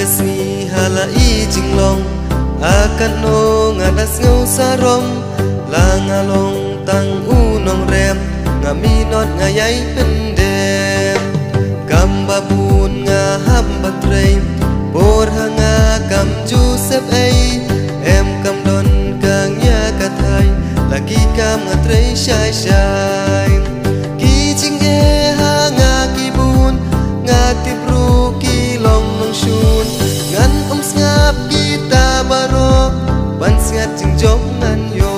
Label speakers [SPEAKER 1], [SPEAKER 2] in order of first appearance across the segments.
[SPEAKER 1] si hala i jing long akan no ngadas ngau sarom la ngalong tang u nong rem ngami not ngayai pendem gamba bun nga ham batrei bor hanga kam ju sep ai em kam don kang ya kathai lagi kam ngatrei shai shai ki jing e hanga ki bun nga tibru ki long nong shun ngan ngap kita barok ban ngat jing jong nan yo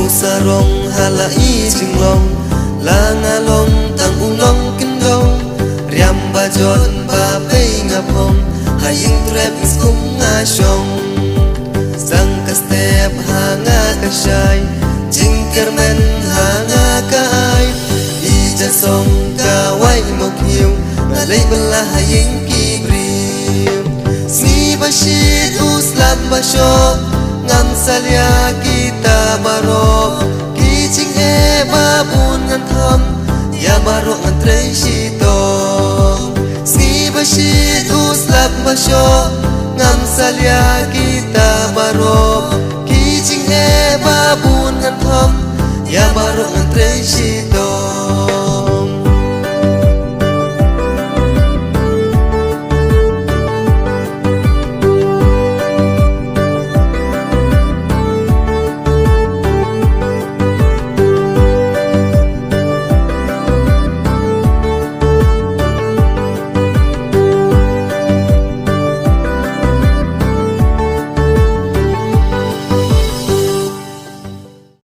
[SPEAKER 1] ngau sarong hala i jing long la ngalong tang ulong kendong riam ba jon ba pei ngapong haying trap skum nga shong sang ka step hanga ka shai jing kermen hanga ka ai i ja song ka wai mok hiu na lei bala haying ki brim si ba shit uslam ba sho ngam salia kita barok ki jing e babun ngan tham ya barok ngan trei shito si bashit uslap basho ngam salia kita barok ki jing e babun ngan tham ya